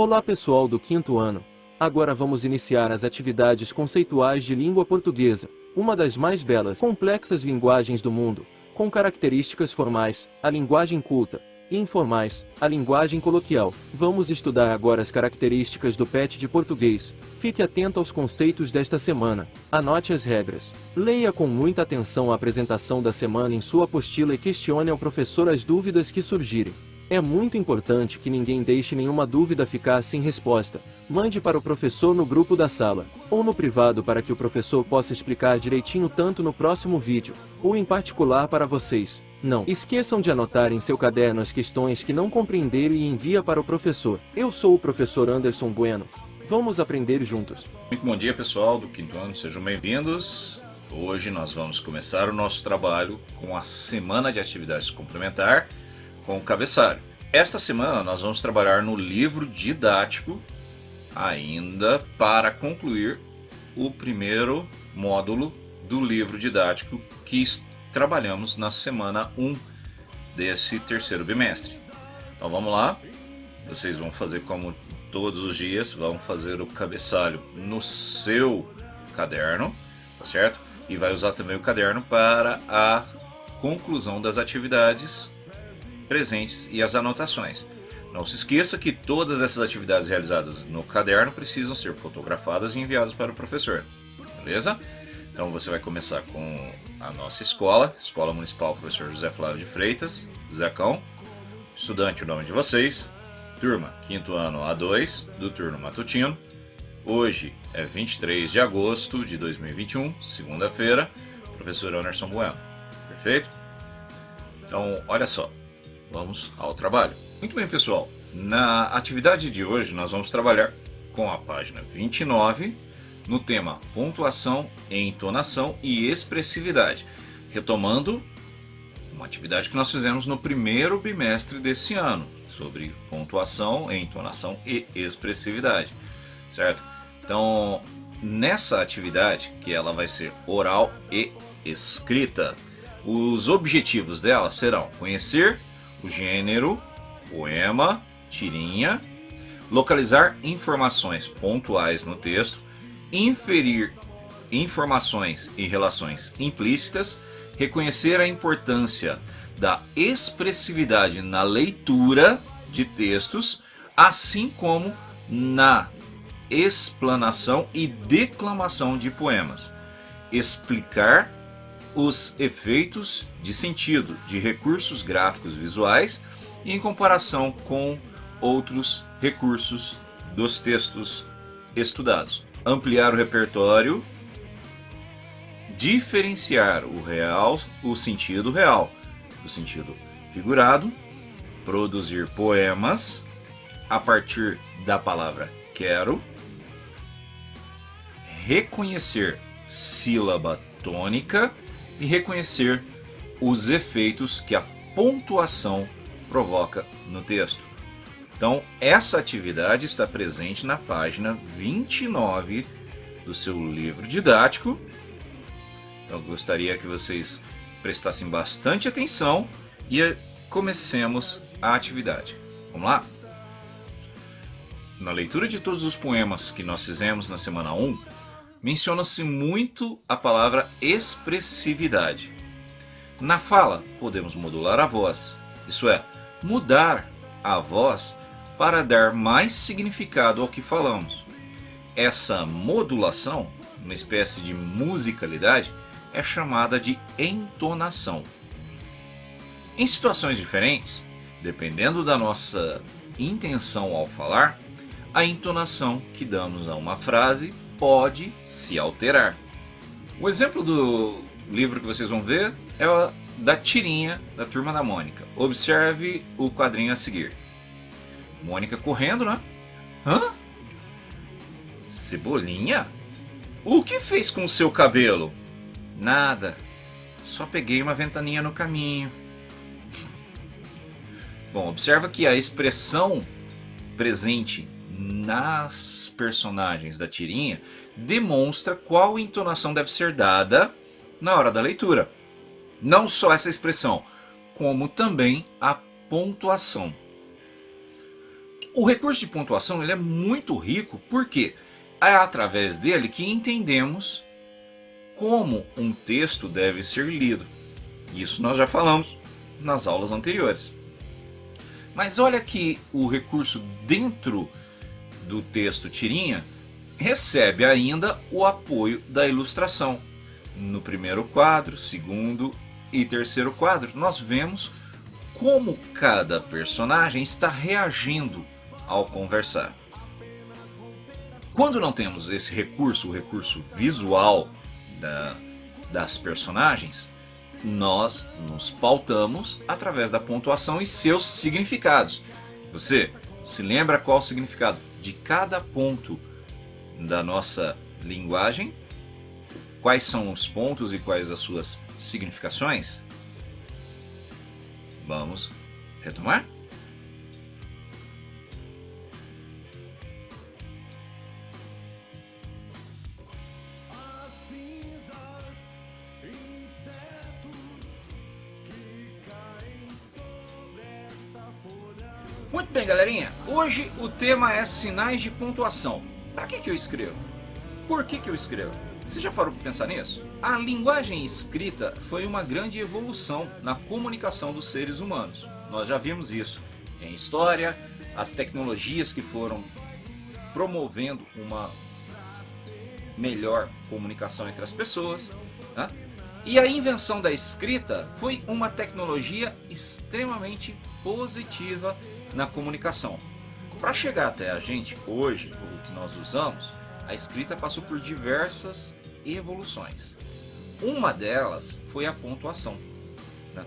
Olá pessoal do quinto ano. Agora vamos iniciar as atividades conceituais de língua portuguesa, uma das mais belas e complexas linguagens do mundo, com características formais, a linguagem culta, e informais, a linguagem coloquial. Vamos estudar agora as características do PET de português. Fique atento aos conceitos desta semana. Anote as regras. Leia com muita atenção a apresentação da semana em sua apostila e questione ao professor as dúvidas que surgirem. É muito importante que ninguém deixe nenhuma dúvida ficar sem resposta. Mande para o professor no grupo da sala, ou no privado para que o professor possa explicar direitinho tanto no próximo vídeo, ou em particular para vocês. Não esqueçam de anotar em seu caderno as questões que não compreenderem e envia para o professor. Eu sou o professor Anderson Bueno. Vamos aprender juntos. Muito bom dia pessoal do quinto ano, sejam bem-vindos. Hoje nós vamos começar o nosso trabalho com a semana de atividades complementar com o cabeçalho. Esta semana nós vamos trabalhar no livro didático ainda para concluir o primeiro módulo do livro didático que trabalhamos na semana 1 desse terceiro bimestre. Então vamos lá, vocês vão fazer como todos os dias, vão fazer o cabeçalho no seu caderno, tá certo? E vai usar também o caderno para a conclusão das atividades presentes e as anotações. Não se esqueça que todas essas atividades realizadas no caderno precisam ser fotografadas e enviadas para o professor, beleza? Então você vai começar com a nossa escola, Escola Municipal Professor José Flávio de Freitas, Zecão, estudante o nome de vocês, turma, quinto ano A2, do turno matutino. Hoje é 23 de agosto de 2021, segunda-feira, professor Anderson Bueno, perfeito? Então, olha só. Vamos ao trabalho. Muito bem, pessoal. Na atividade de hoje nós vamos trabalhar com a página 29 no tema pontuação, entonação e expressividade. Retomando uma atividade que nós fizemos no primeiro bimestre desse ano, sobre pontuação, entonação e expressividade, certo? Então, nessa atividade, que ela vai ser oral e escrita, os objetivos dela serão conhecer o gênero, poema, tirinha, localizar informações pontuais no texto, inferir informações e relações implícitas, reconhecer a importância da expressividade na leitura de textos, assim como na explanação e declamação de poemas, explicar os efeitos de sentido de recursos gráficos visuais em comparação com outros recursos dos textos estudados. Ampliar o repertório, diferenciar o sentido real do sentido figurado, produzir poemas a partir da palavra quero, reconhecer sílaba tônica e reconhecer os efeitos que a pontuação provoca no texto. Então, essa atividade está presente na página 29 do seu livro didático. Então, eu gostaria que vocês prestassem bastante atenção e comecemos a atividade. Vamos lá? Na leitura de todos os poemas que nós fizemos na semana 1, menciona-se muito a palavra expressividade. Na fala, podemos modular a voz, isso é, mudar a voz para dar mais significado ao que falamos. Essa modulação, uma espécie de musicalidade, é chamada de entonação. Em situações diferentes, dependendo da nossa intenção ao falar, a entonação que damos a uma frase pode se alterar. O exemplo do livro que vocês vão ver é o da tirinha da Turma da Mônica. Observe o quadrinho a seguir. Mônica correndo, né? Hã? Cebolinha? O que fez com o seu cabelo? Nada. Só peguei uma ventaninha no caminho. Bom, observa que a expressão presente nas personagens da tirinha demonstra qual entonação deve ser dada na hora da leitura. Não só essa expressão, como também a pontuação. O recurso de pontuação ele é muito rico porque é através dele que entendemos como um texto deve ser lido. Isso nós já falamos nas aulas anteriores. Mas olha que o recurso dentro do texto tirinha recebe ainda o apoio da ilustração. No primeiro quadro, segundo e terceiro quadro, nós vemos como cada personagem está reagindo ao conversar. Quando não temos esse recurso, o recurso visual das personagens, nós nos pautamos através da pontuação e seus significados. Você se lembra qual o significado de cada ponto da nossa linguagem? Quais são os pontos e quais as suas significações? Vamos retomar? Muito bem, galerinha. Hoje o tema é sinais de pontuação. Para que eu escrevo? Por que eu escrevo? Você já parou para pensar nisso? A linguagem escrita foi uma grande evolução na comunicação dos seres humanos. Nós já vimos isso em história, as tecnologias que foram promovendo uma melhor comunicação entre as pessoas, né? E a invenção da escrita foi uma tecnologia extremamente positiva na comunicação. Para chegar até a gente hoje, o que nós usamos, a escrita passou por diversas evoluções. Uma delas foi a pontuação, né?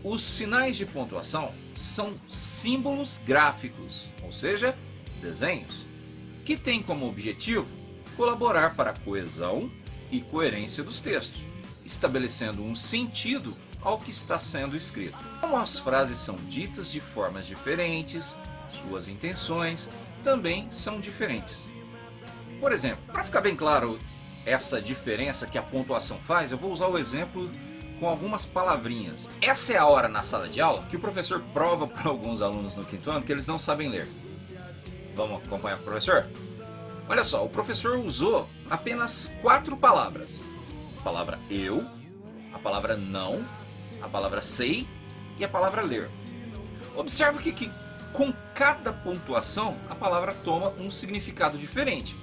Os sinais de pontuação são símbolos gráficos, ou seja, desenhos, que têm como objetivo colaborar para a coesão e coerência dos textos, estabelecendo um sentido ao que está sendo escrito. Como as frases são ditas de formas diferentes, suas intenções também são diferentes. Por exemplo, para ficar bem claro essa diferença que a pontuação faz, eu vou usar o exemplo com algumas palavrinhas. Essa é a hora na sala de aula que o professor prova para alguns alunos no quinto ano que eles não sabem ler. Vamos acompanhar o professor? Olha só, o professor usou apenas 4 palavras. A palavra eu, a palavra não, a palavra sei e a palavra ler. Observe que com cada pontuação a palavra toma um significado diferente.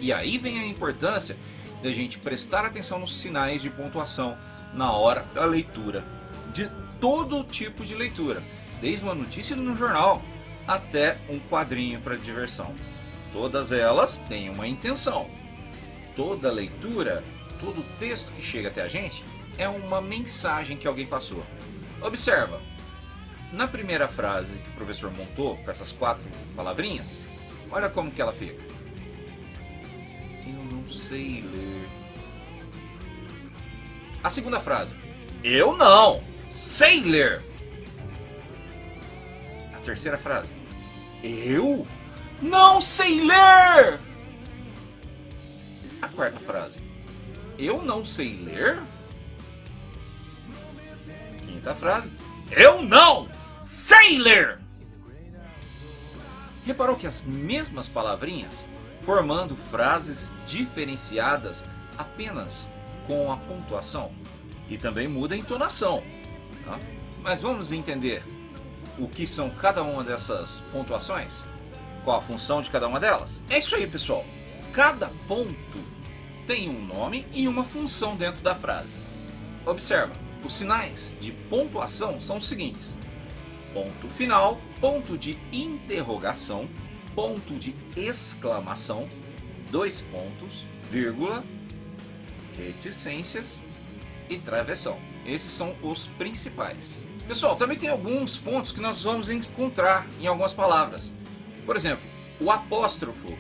E aí vem a importância da gente prestar atenção nos sinais de pontuação na hora da leitura, de todo tipo de leitura, desde uma notícia no jornal até um quadrinho para diversão. Todas elas têm uma intenção. Toda leitura, todo texto que chega até a gente é uma mensagem que alguém passou. Observa, na primeira frase que o professor montou com essas 4 palavrinhas, olha como que ela fica. Eu não sei ler. A segunda frase, eu não sei ler. A terceira frase, eu não sei ler. A quarta frase, eu não sei ler. Quinta frase, eu não sei ler. Reparou que as mesmas palavrinhas formando frases diferenciadas apenas com a pontuação, e também muda a entonação, tá? Mas vamos entender o que são cada uma dessas pontuações? Qual a função de cada uma delas? É isso aí, pessoal. Cada ponto tem um nome e uma função dentro da frase. Observa, os sinais de pontuação são os seguintes: ponto final, ponto de interrogação, ponto de exclamação, 2 pontos, vírgula, reticências e travessão. Esses são os principais. Pessoal, também tem alguns pontos que nós vamos encontrar em algumas palavras. Por exemplo, o apóstrofo,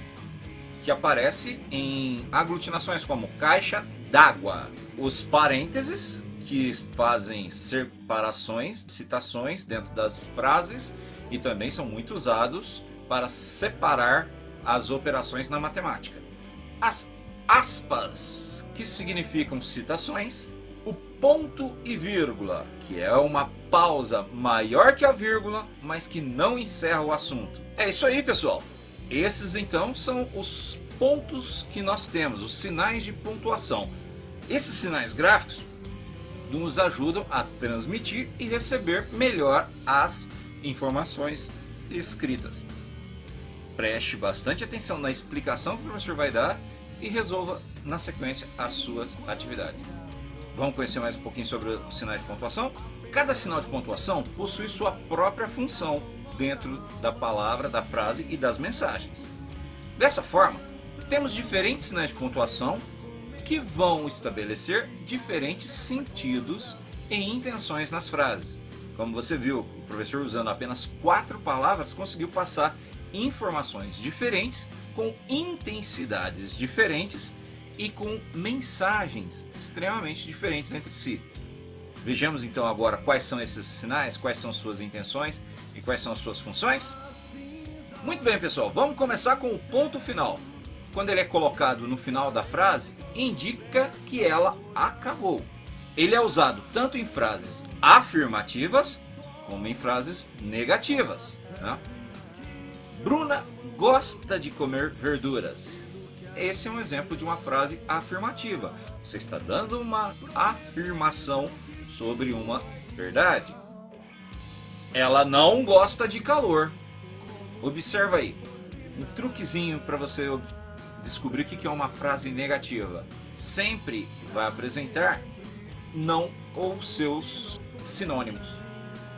que aparece em aglutinações como caixa d'água. Os parênteses, que fazem separações, citações dentro das frases e também são muito usados para separar as operações na matemática. As aspas, que significam citações. O ponto e vírgula, que é uma pausa maior que a vírgula, mas que não encerra o assunto. É isso aí, pessoal. Esses então são os pontos que nós temos, os sinais de pontuação. Esses sinais gráficos nos ajudam a transmitir e receber melhor as informações escritas. Preste bastante atenção na explicação que o professor vai dar e resolva na sequência as suas atividades. Vamos conhecer mais um pouquinho sobre os sinais de pontuação? Cada sinal de pontuação possui sua própria função dentro da palavra, da frase e das mensagens. Dessa forma, temos diferentes sinais de pontuação que vão estabelecer diferentes sentidos e intenções nas frases. Como você viu, o professor usando apenas 4 palavras conseguiu passar informações diferentes, com intensidades diferentes e com mensagens extremamente diferentes entre si. Vejamos então agora quais são esses sinais, quais são suas intenções e quais são as suas funções. Muito bem, pessoal, vamos começar com o ponto final. Quando ele é colocado no final da frase, indica que ela acabou. Ele é usado tanto em frases afirmativas como em frases negativas, né? Bruna gosta de comer verduras. Esse é um exemplo de uma frase afirmativa. Você está dando uma afirmação sobre uma verdade. Ela não gosta de calor. Observa aí, um truquezinho para você descobrir o que é uma frase negativa. Sempre vai apresentar não ou seus sinônimos.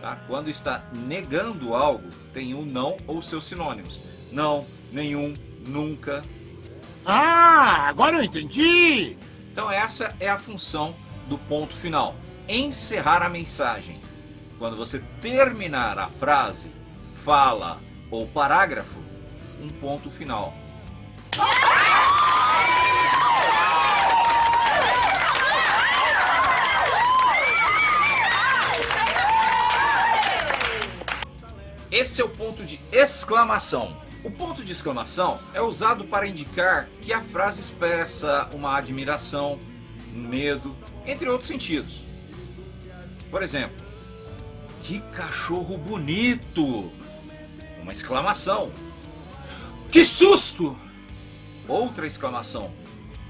Tá? Quando está negando algo, tem o não ou seus sinônimos. Não, nenhum, nunca. Ah, agora eu entendi! Então essa é a função do ponto final. Encerrar a mensagem. Quando você terminar a frase, fala ou parágrafo, um ponto final. Esse é o ponto de exclamação. O ponto de exclamação é usado para indicar que a frase expressa uma admiração, um medo, entre outros sentidos. Por exemplo, que cachorro bonito! Uma exclamação. Que susto! Outra exclamação,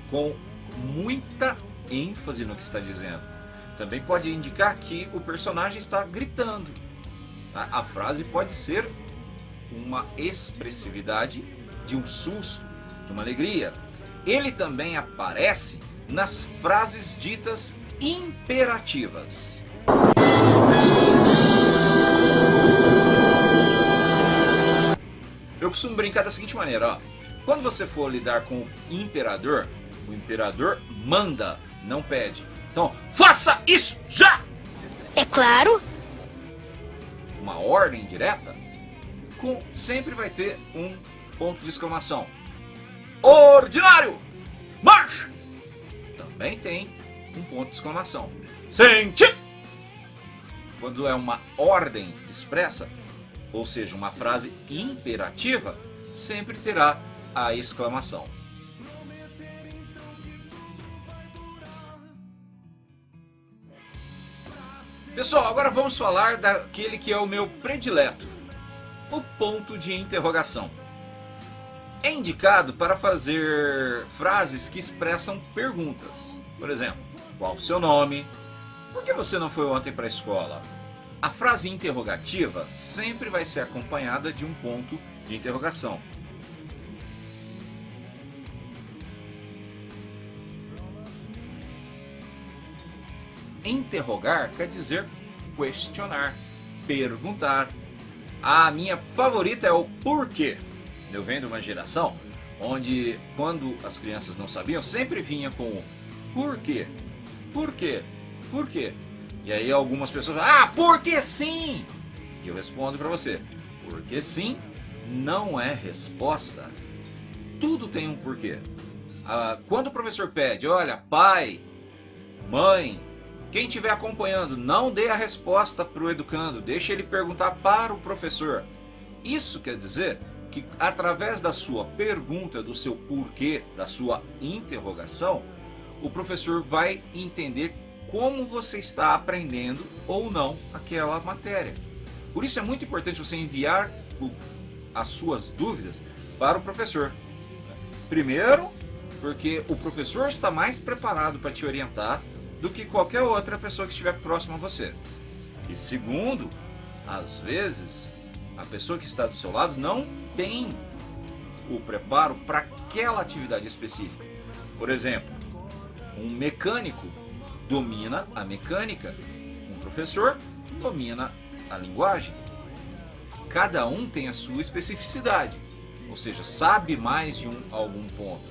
com muita ênfase no que está dizendo. Também pode indicar que o personagem está gritando. A frase pode ser uma expressividade de um susto, de uma alegria. Ele também aparece nas frases ditas imperativas. Eu costumo brincar da seguinte maneira, ó. Quando você for lidar com o imperador manda, não pede. Então, faça isso já! É claro. Uma ordem direta, sempre vai ter um ponto de exclamação. Ordinário! Marcha! Também tem um ponto de exclamação. Sente! Quando é uma ordem expressa, ou seja, uma frase imperativa, sempre terá a exclamação. Pessoal, agora vamos falar daquele que é o meu predileto, o ponto de interrogação. É indicado para fazer frases que expressam perguntas. Por exemplo, qual o seu nome? Por que você não foi ontem para a escola? A frase interrogativa sempre vai ser acompanhada de um ponto de interrogação. Interrogar quer dizer questionar, perguntar. A minha favorita é o porquê. Eu venho de uma geração onde, quando as crianças não sabiam, sempre vinha com o porquê, porquê, porquê. E aí algumas pessoas falam, porque sim! E eu respondo para você, porque sim não é resposta. Tudo tem um porquê. Quando o professor pede, olha, pai, mãe, quem estiver acompanhando, não dê a resposta para o educando, deixe ele perguntar para o professor. Isso quer dizer que através da sua pergunta, do seu porquê, da sua interrogação, o professor vai entender como você está aprendendo ou não aquela matéria. Por isso é muito importante você enviar as suas dúvidas para o professor. Primeiro, porque o professor está mais preparado para te orientar do que qualquer outra pessoa que estiver próxima a você. E segundo, às vezes, a pessoa que está do seu lado não tem o preparo para aquela atividade específica. Por exemplo, um mecânico domina a mecânica, um professor domina a linguagem. Cada um tem a sua especificidade, ou seja, sabe mais de algum ponto.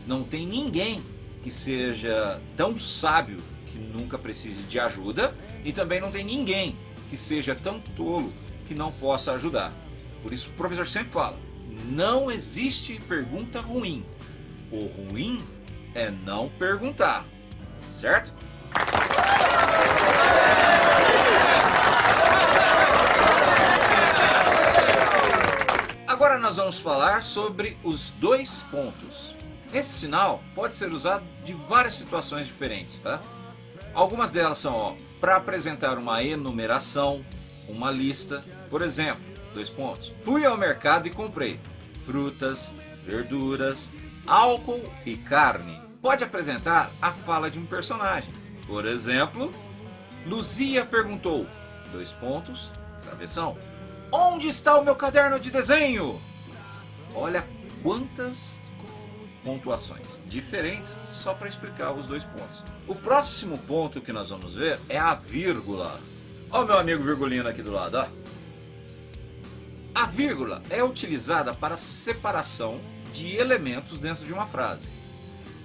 Não tem ninguém que seja tão sábio que nunca precise de ajuda, e também não tem ninguém que seja tão tolo que não possa ajudar. Por isso o professor sempre fala, não existe pergunta ruim. O ruim é não perguntar, certo? Agora nós vamos falar sobre os dois pontos. Esse sinal pode ser usado de várias situações diferentes, tá? Algumas delas são para apresentar uma enumeração, uma lista. Por exemplo, 2 pontos. Fui ao mercado e comprei frutas, verduras, álcool e carne. Pode apresentar a fala de um personagem. Por exemplo, Luzia perguntou, 2 pontos, travessão, onde está o meu caderno de desenho? Olha quantas pontuações diferentes só para explicar os 2 pontos. O próximo ponto que nós vamos ver é a vírgula. Olha o meu amigo virgulino aqui do lado, ó. A vírgula é utilizada para separação de elementos dentro de uma frase.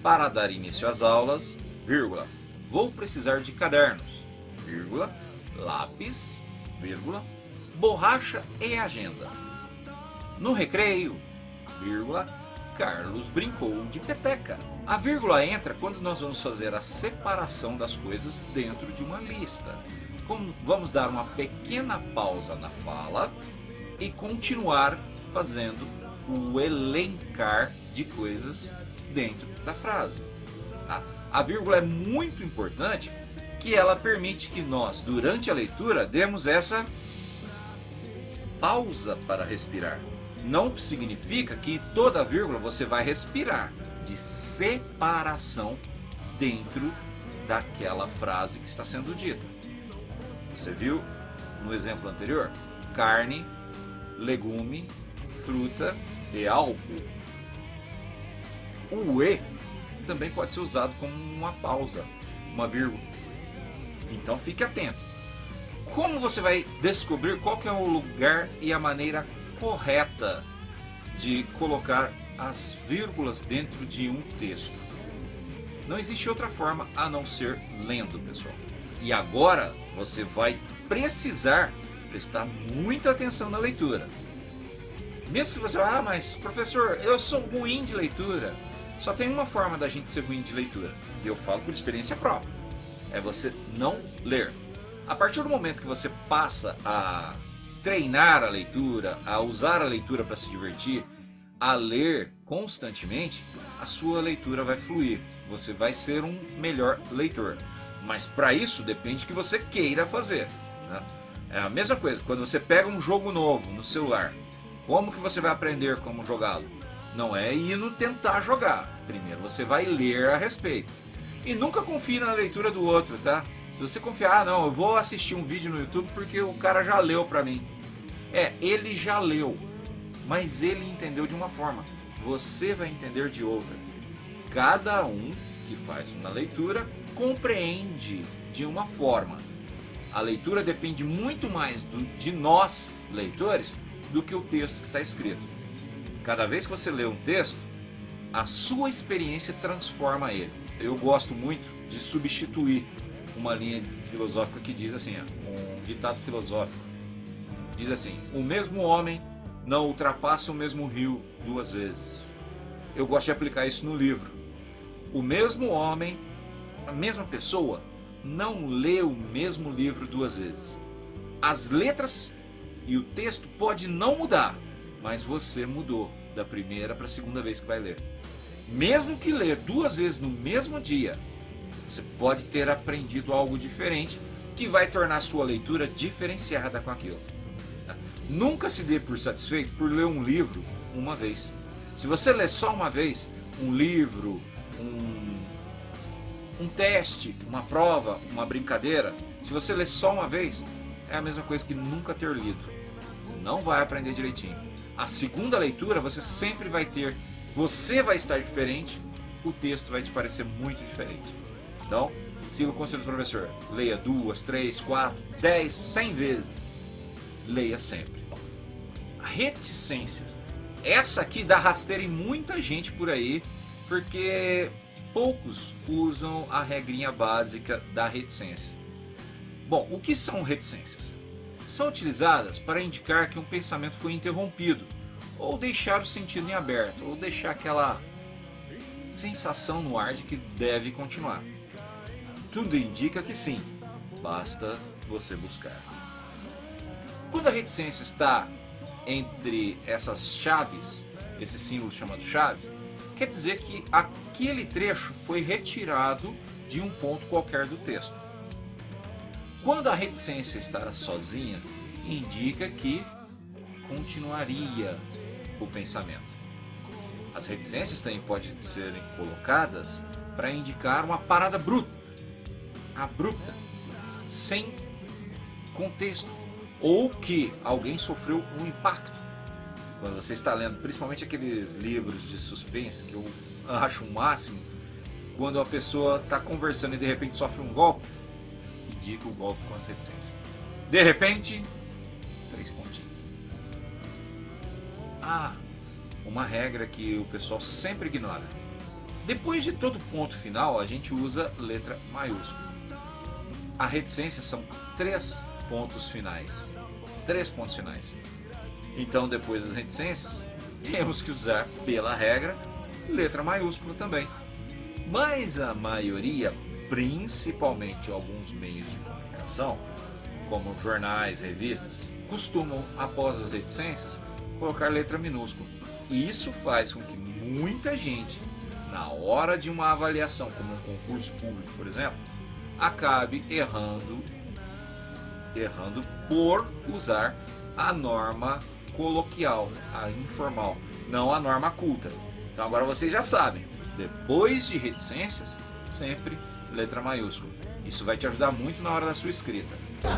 Para dar início às aulas, vírgula, vou precisar de cadernos, vírgula, lápis, vírgula, borracha e agenda. No recreio, vírgula, Carlos brincou de peteca. A vírgula entra quando nós vamos fazer a separação das coisas dentro de uma lista. Vamos dar uma pequena pausa na fala e continuar fazendo o elencar de coisas dentro da frase. A vírgula é muito importante, que ela permite que nós, durante a leitura, demos essa pausa para respirar. Não significa que toda vírgula você vai respirar, de separação dentro daquela frase que está sendo dita. Você viu no exemplo anterior? Carne, legume, fruta e álcool. O E também pode ser usado como uma pausa, uma vírgula. Então fique atento. Como você vai descobrir qual que é o lugar e a maneira correta de colocar as vírgulas dentro de um texto? Não existe outra forma a não ser lendo, pessoal. E agora você vai precisar prestar muita atenção na leitura. Mesmo que você vá, mas professor, eu sou ruim de leitura. Só tem uma forma da gente ser ruim de leitura. E eu falo por experiência própria. É você não ler. A partir do momento que você passa a treinar a leitura, a usar a leitura para se divertir, a ler constantemente, a sua leitura vai fluir. Você vai ser um melhor leitor. Mas para isso depende que você queira fazer, né? É a mesma coisa, quando você pega um jogo novo no celular, como que você vai aprender como jogá-lo? Não é indo tentar jogar. Primeiro você vai ler a respeito. E nunca confie na leitura do outro, tá? Se você confiar, não, eu vou assistir um vídeo no YouTube porque o cara já leu pra mim. Ele já leu, mas ele entendeu de uma forma. Você vai entender de outra. Cada um que faz uma leitura compreende de uma forma. A leitura depende muito mais de nós, leitores, do que o texto que está escrito. Cada vez que você lê um texto, a sua experiência transforma ele. Eu gosto muito de substituir uma linha filosófica que diz assim, um ditado filosófico. Diz assim, o mesmo homem não ultrapassa o mesmo rio 2 vezes. Eu gosto de aplicar isso no livro. O mesmo homem, a mesma pessoa, não lê o mesmo livro 2 vezes. As letras e o texto pode não mudar, mas você mudou da primeira para a segunda vez que vai ler. Mesmo que ler 2 vezes no mesmo dia, Você pode ter aprendido algo diferente que vai tornar a sua leitura diferenciada com aquilo. Nunca se dê por satisfeito por ler um livro uma vez. Se você lê só uma vez um livro, um teste, uma prova, uma brincadeira, se você lê só uma vez, é a mesma coisa que nunca ter lido. Você não vai aprender direitinho. A segunda leitura você sempre vai ter, você vai estar diferente, o texto vai te parecer muito diferente. Então, siga o conselho do professor. Leia 2, 3, 4, 10, 100 vezes. Leia sempre. Reticências. Essa aqui dá rasteira em muita gente por aí, porque poucos usam a regrinha básica da reticência. Bom, o que são reticências? São utilizadas para indicar que um pensamento foi interrompido, ou deixar o sentido em aberto, ou deixar aquela sensação no ar de que deve continuar. Tudo indica que sim, basta você buscar. Quando a reticência está entre essas chaves, esse símbolo chamado chave, quer dizer que aquele trecho foi retirado de um ponto qualquer do texto. Quando a reticência está sozinha, indica que continuaria o pensamento. As reticências também podem ser colocadas para indicar uma parada abrupta, sem contexto, ou que alguém sofreu um impacto. Quando você está lendo, principalmente aqueles livros de suspense, que eu acho o máximo, quando a pessoa está conversando e de repente sofre um golpe, indica o golpe com as reticências. De repente, 3 pontinhos. Uma regra que o pessoal sempre ignora. Depois de todo ponto final, a gente usa letra maiúscula. A reticência são 3 pontos finais. 3 pontos finais. Então, depois das reticências, temos que usar, pela regra, letra maiúscula também. Mas a maioria, principalmente alguns meios de comunicação, como jornais, revistas, costumam, após as reticências, colocar letra minúscula. E isso faz com que muita gente, na hora de uma avaliação, como um concurso público, por exemplo, acabe errando por usar a norma coloquial, a informal, não a norma culta. Então agora vocês já sabem, depois de reticências, sempre letra maiúscula. Isso vai te ajudar muito na hora da sua escrita.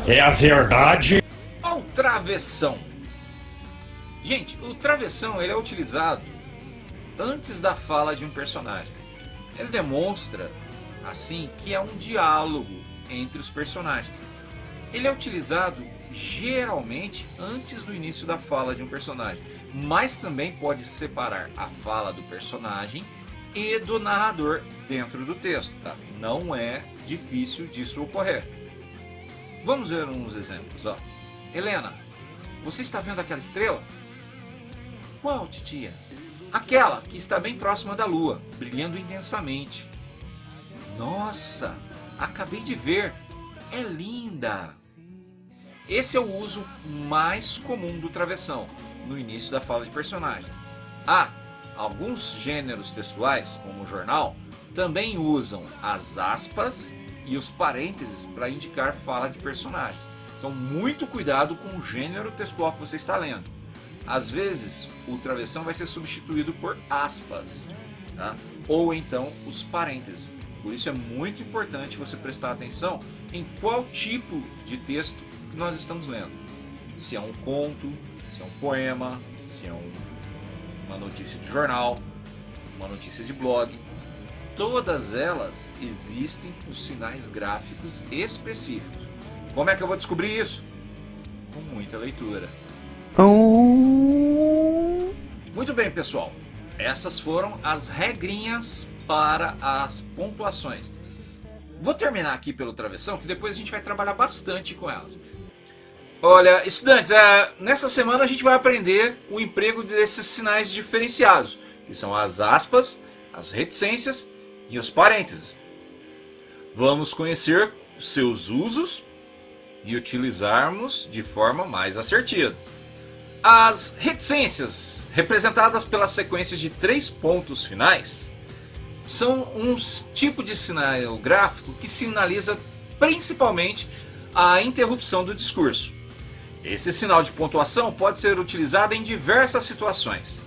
É a verdade. O travessão. Gente, o travessão ele é utilizado antes da fala de um personagem. Ele demonstra, assim, que é um diálogo entre os personagens. Ele é utilizado geralmente antes do início da fala de um personagem, mas também pode separar a fala do personagem e do narrador dentro do texto, tá? Não é difícil disso ocorrer. Vamos ver uns exemplos, ó. Helena, você está vendo aquela estrela? Qual, titia? Aquela que está bem próxima da lua, brilhando intensamente. Nossa, acabei de ver. É linda. Esse é o uso mais comum do travessão, no início da fala de personagens. Alguns gêneros textuais, como o jornal, também usam as aspas e os parênteses para indicar fala de personagens. Então, muito cuidado com o gênero textual que você está lendo. Às vezes, o travessão vai ser substituído por aspas, tá? Ou então os parênteses. Por isso é muito importante você prestar atenção em qual tipo de texto que nós estamos lendo. Se é um conto, se é um poema, se é uma notícia de jornal, uma notícia de blog. Todas elas existem os sinais gráficos específicos. Como é que eu vou descobrir isso? Com muita leitura. Muito bem, pessoal. Essas foram as regrinhas para as pontuações. Vou terminar aqui pelo travessão, que depois a gente vai trabalhar bastante com elas. Olha, estudantes, nessa semana a gente vai aprender o emprego desses sinais diferenciados, que são as aspas, as reticências e os parênteses. Vamos conhecer os seus usos e utilizarmos de forma mais assertiva. As reticências, representadas pela sequência de 3 pontos finais, são um tipo de sinal gráfico que sinaliza principalmente a interrupção do discurso. Esse sinal de pontuação pode ser utilizado em diversas situações.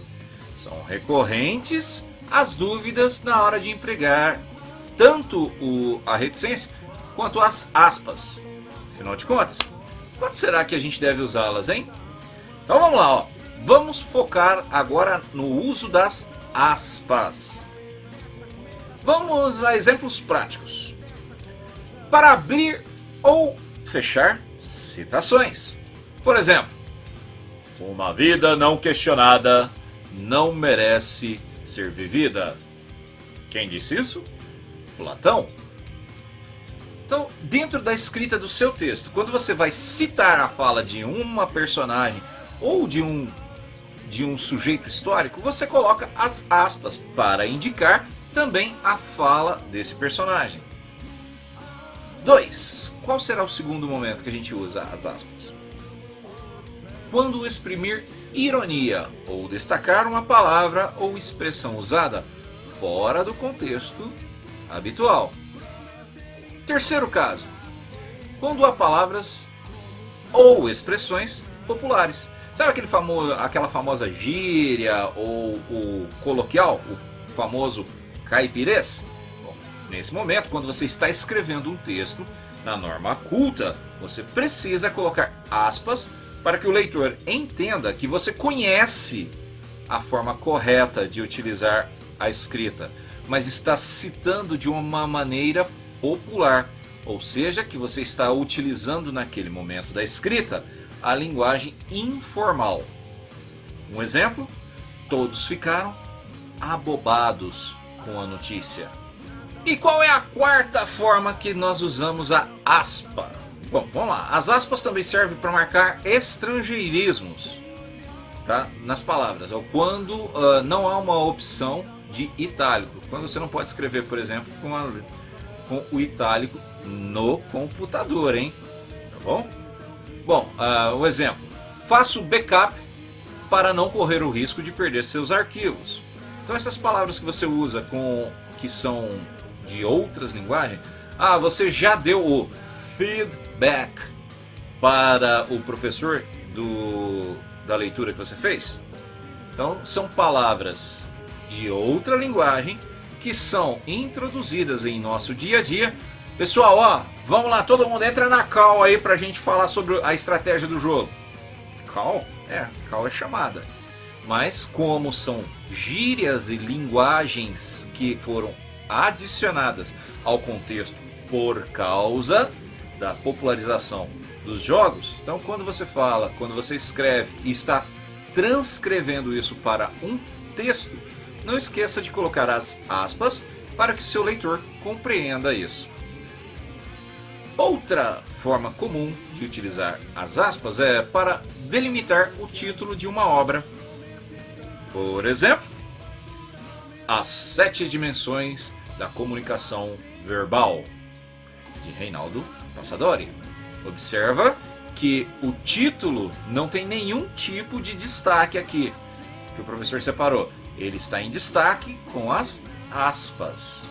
São recorrentes as dúvidas na hora de empregar tanto a reticência quanto as aspas. Afinal de contas, quando será que a gente deve usá-las, hein? Então vamos lá, ó. Vamos focar agora no uso das aspas. Vamos a exemplos práticos. Para abrir ou fechar citações. Por exemplo, uma vida não questionada não merece ser vivida. Quem disse isso? Platão. Então, dentro da escrita do seu texto, quando você vai citar a fala de uma personagem ou de um sujeito histórico, você coloca as aspas para indicar também a fala desse personagem. 2. Qual será o segundo momento que a gente usa as aspas? Quando exprimir ironia ou destacar uma palavra ou expressão usada fora do contexto habitual. Terceiro caso, quando há palavras ou expressões populares. Sabe aquela famosa gíria ou o coloquial, o famoso caipirês? Bom, nesse momento, quando você está escrevendo um texto na norma culta, você precisa colocar aspas para que o leitor entenda que você conhece a forma correta de utilizar a escrita, mas está citando de uma maneira popular, ou seja, que você está utilizando naquele momento da escrita a linguagem informal. Um exemplo: todos ficaram abobados com a notícia. E qual é a quarta forma que nós usamos a aspa? Bom, vamos lá. As aspas também servem para marcar estrangeirismos, tá? Nas palavras, ou quando não há uma opção de itálico. Quando você não pode escrever, por exemplo, com o itálico no computador, hein? Tá bom? Bom, o exemplo. Faço backup para não correr o risco de perder seus arquivos. Então essas palavras que você usa que são de outras linguagens, você já deu o feedback para o professor da leitura que você fez? Então são palavras de outra linguagem que são introduzidas em nosso dia a dia. Pessoal, vamos lá, todo mundo entra na call aí pra gente falar sobre a estratégia do jogo. Call? Call é chamada. Mas como são gírias e linguagens que foram adicionadas ao contexto por causa da popularização dos jogos, então quando você escreve e está transcrevendo isso para um texto, não esqueça de colocar as aspas para que seu leitor compreenda isso. Outra forma comum de utilizar as aspas é para delimitar o título de uma obra. Por exemplo, As 7 Dimensões da Comunicação Verbal, de Reinaldo Passadori. Observa que o título não tem nenhum tipo de destaque aqui, que o professor separou. Ele está em destaque com as aspas.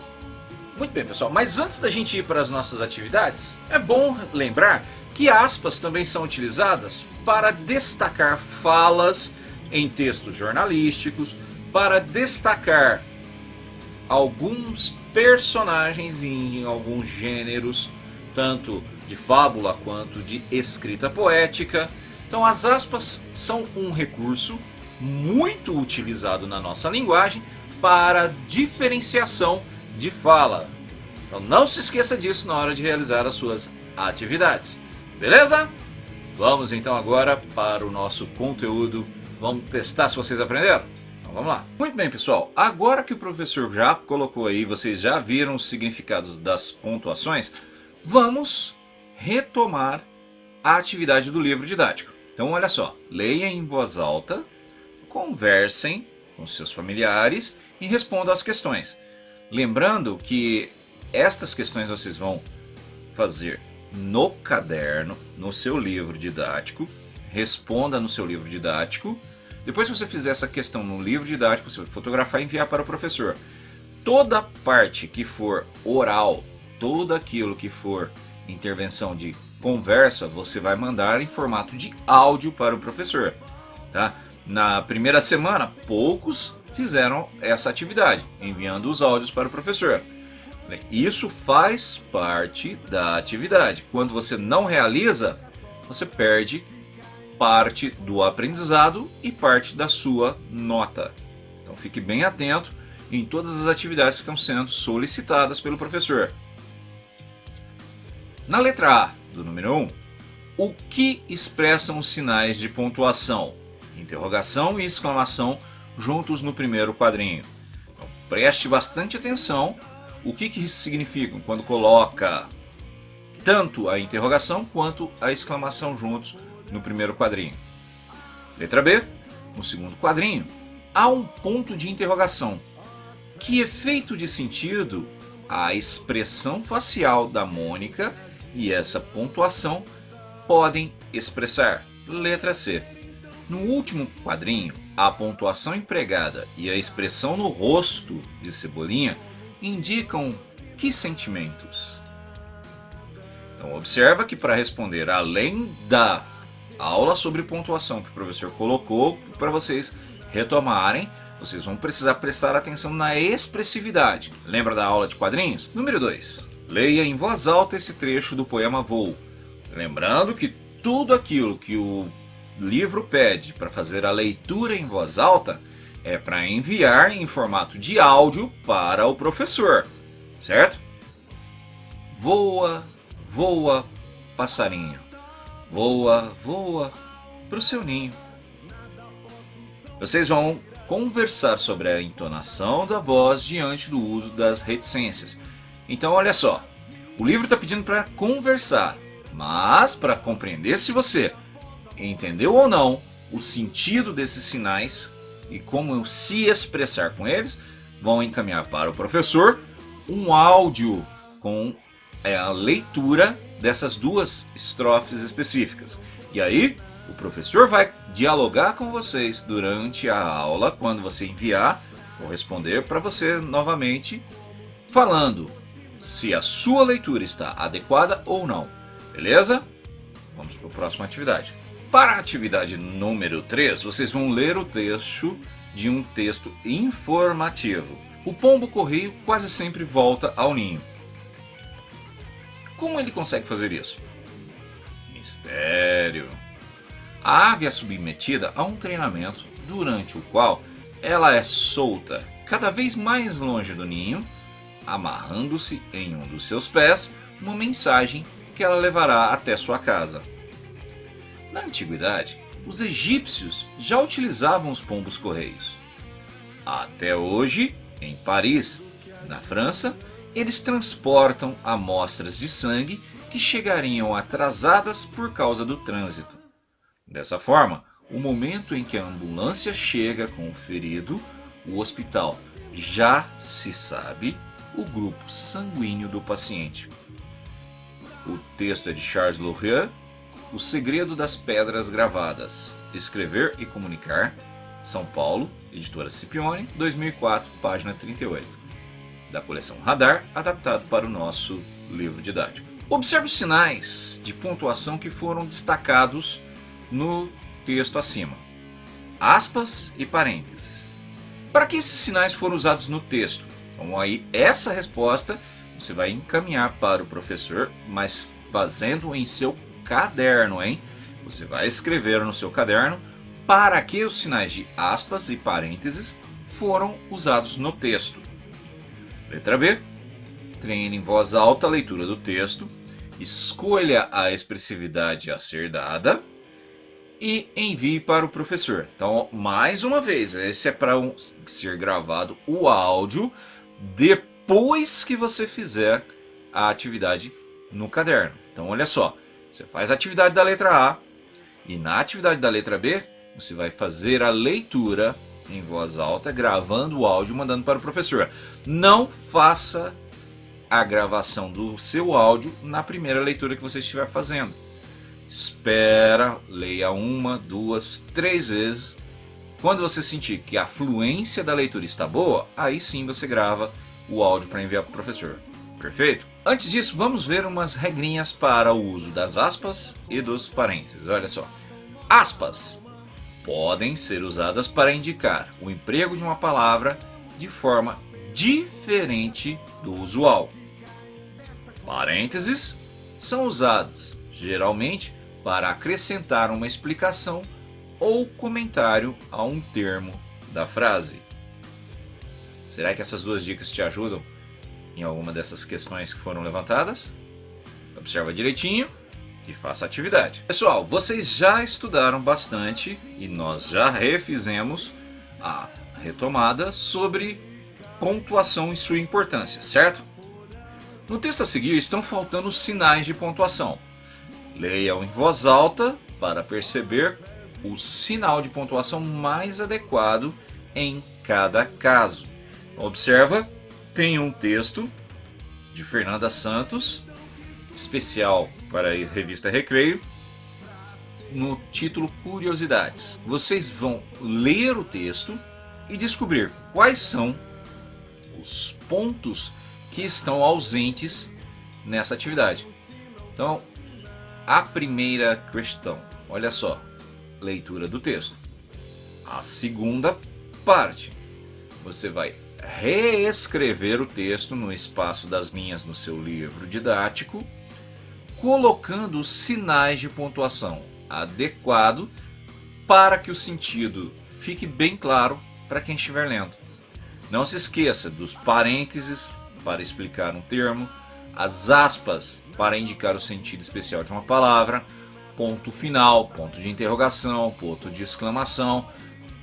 Muito bem, pessoal, mas antes da gente ir para as nossas atividades, é bom lembrar que aspas também são utilizadas para destacar falas em textos jornalísticos, para destacar alguns personagens em alguns gêneros, tanto de fábula quanto de escrita poética. Então as aspas são um recurso muito utilizado na nossa linguagem para diferenciação de fala. Então não se esqueça disso na hora de realizar as suas atividades. Beleza? Vamos então agora para o nosso conteúdo. Vamos testar se vocês aprenderam? Então vamos lá. Muito bem, pessoal. Agora que o professor já colocou aí, vocês já viram os significados das pontuações, vamos retomar a atividade do livro didático. Então olha só, leia em voz alta, conversem com seus familiares e respondam as questões. Lembrando que estas questões vocês vão fazer no caderno, no seu livro didático. Responda no seu livro didático. Depois que você fizer essa questão no livro didático, você vai fotografar e enviar para o professor. toda parte que for oral, tudo aquilo que for intervenção de conversa, você vai mandar em formato de áudio para o professor, tá? Na primeira semana, poucos fizeram essa atividade, enviando os áudios para o professor. Isso faz parte da atividade. Quando você não realiza, você perde parte do aprendizado e parte da sua nota. Então fique bem atento em todas as atividades que estão sendo solicitadas pelo professor. Na letra A do número 1, o que expressam os sinais de pontuação? Interrogação e exclamação juntos no primeiro quadrinho. Então, preste bastante atenção o que significam quando coloca tanto a interrogação quanto a exclamação juntos no primeiro quadrinho. Letra B, no segundo quadrinho, há um ponto de interrogação. Que efeito de sentido a expressão facial da Mônica e essa pontuação podem expressar? Letra C. No último quadrinho, a pontuação empregada e a expressão no rosto de Cebolinha indicam que sentimentos? Então observa que para responder além da aula sobre pontuação que o professor colocou para vocês retomarem, vocês vão precisar prestar atenção na expressividade. Lembra da aula de quadrinhos? Número 2. Leia em voz alta esse trecho do poema Voo. Lembrando que tudo aquilo que o livro pede para fazer a leitura em voz alta é para enviar em formato de áudio para o professor, certo? Voa, voa, passarinho. Voa, voa para o seu ninho. Vocês vão conversar sobre a entonação da voz diante do uso das reticências. Então, olha só, o livro está pedindo para conversar, mas para compreender se você entendeu ou não o sentido desses sinais e como se expressar com eles, vão encaminhar para o professor um áudio com a leitura dessas duas estrofes específicas. E aí, o professor vai dialogar com vocês durante a aula, quando você enviar ou responder para você novamente, falando se a sua leitura está adequada ou não. Beleza? Vamos para a próxima atividade. Para a atividade número 3, vocês vão ler o trecho de um texto informativo. O pombo-correio quase sempre volta ao ninho. Como ele consegue fazer isso? Mistério. A ave é submetida a um treinamento durante o qual ela é solta cada vez mais longe do ninho, amarrando-se em um dos seus pés uma mensagem que ela levará até sua casa. Na antiguidade, os egípcios já utilizavam os pombos-correios. Até hoje, em Paris, na França, eles transportam amostras de sangue que chegariam atrasadas por causa do trânsito. Dessa forma, o momento em que a ambulância chega com o ferido, o hospital já se sabe o grupo sanguíneo do paciente. O texto é de Charles Lurier, O Segredo das Pedras Gravadas, Escrever e Comunicar, São Paulo, editora Scipione, 2004, página 38, da coleção Radar, adaptado para o nosso livro didático. Observe os sinais de pontuação que foram destacados no texto acima. Aspas e parênteses. Para que esses sinais foram usados no texto? Então aí essa resposta você vai encaminhar para o professor, mas fazendo em seu caderno, hein? Você vai escrever no seu caderno para que os sinais de aspas e parênteses foram usados no texto. Letra B. Treine em voz alta a leitura do texto, escolha a expressividade a ser dada e envie para o professor. Então, mais uma vez, esse é para ser gravado o áudio depois que você fizer a atividade no caderno. Então, olha só, você faz a atividade da letra A e na atividade da letra B, você vai fazer a leitura em voz alta, gravando o áudio e mandando para o professor. Não faça a gravação do seu áudio na primeira leitura que você estiver fazendo. Espera, leia 1, 2, 3 vezes. Quando você sentir que a fluência da leitura está boa, aí sim você grava o áudio para enviar para o professor. Perfeito? Antes disso, vamos ver umas regrinhas para o uso das aspas e dos parênteses. Olha só. Aspas podem ser usadas para indicar o emprego de uma palavra de forma diferente do usual. Parênteses são usados, geralmente, para acrescentar uma explicação ou comentário a um termo da frase. Será que essas duas dicas te ajudam em alguma dessas questões que foram levantadas? Observa direitinho e faça a atividade. Pessoal, vocês já estudaram bastante e nós já refizemos a retomada sobre pontuação e sua importância, certo? No texto a seguir estão faltando os sinais de pontuação. Leiam em voz alta para perceber o sinal de pontuação mais adequado em cada caso. Observa, tem um texto de Fernanda Santos, especial para a revista Recreio, no título Curiosidades. Vocês vão ler o texto e descobrir quais são os pontos que estão ausentes nessa atividade. Então, a primeira questão, olha só, leitura do texto. A segunda parte, você vai reescrever o texto no espaço das linhas no seu livro didático, colocando os sinais de pontuação adequado para que o sentido fique bem claro para quem estiver lendo. Não se esqueça dos parênteses para explicar um termo, as aspas para indicar o sentido especial de uma palavra, ponto final, ponto de interrogação, ponto de exclamação,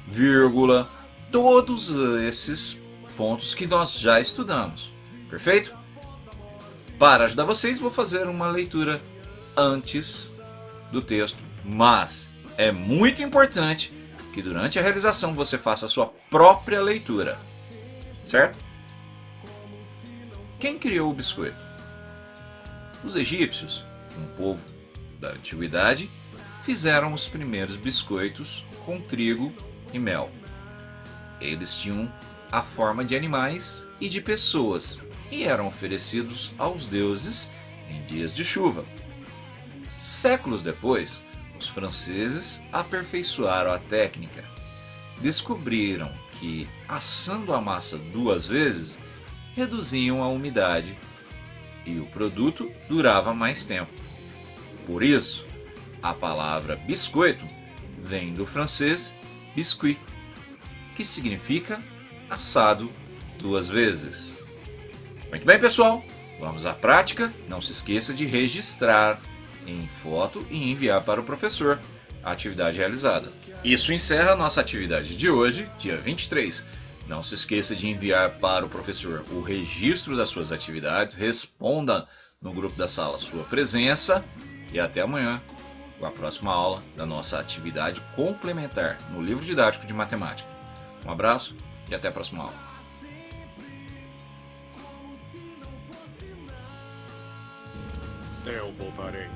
vírgula, todos esses pontos que nós já estudamos. Perfeito? Para ajudar vocês, vou fazer uma leitura antes do texto, mas é muito importante que durante a realização você faça a sua própria leitura. Certo? Quem criou o biscoito? Os egípcios, um povo da antiguidade, fizeram os primeiros biscoitos com trigo e mel. Eles tinham a forma de animais e de pessoas e eram oferecidos aos deuses em dias de chuva. Séculos depois, os franceses aperfeiçoaram a técnica. Descobriram que, assando a massa 2 vezes, reduziam a umidade e o produto durava mais tempo. Por isso, a palavra biscoito vem do francês biscuit, que significa assado 2 vezes. Muito bem, pessoal, vamos à prática. Não se esqueça de registrar em foto e enviar para o professor a atividade realizada. Isso encerra a nossa atividade de hoje, dia 23. Não se esqueça de enviar para o professor o registro das suas atividades, responda no grupo da sala sua presença e até amanhã com a próxima aula da nossa atividade complementar no livro didático de matemática. Um abraço e até a próxima aula. Eu voltarei.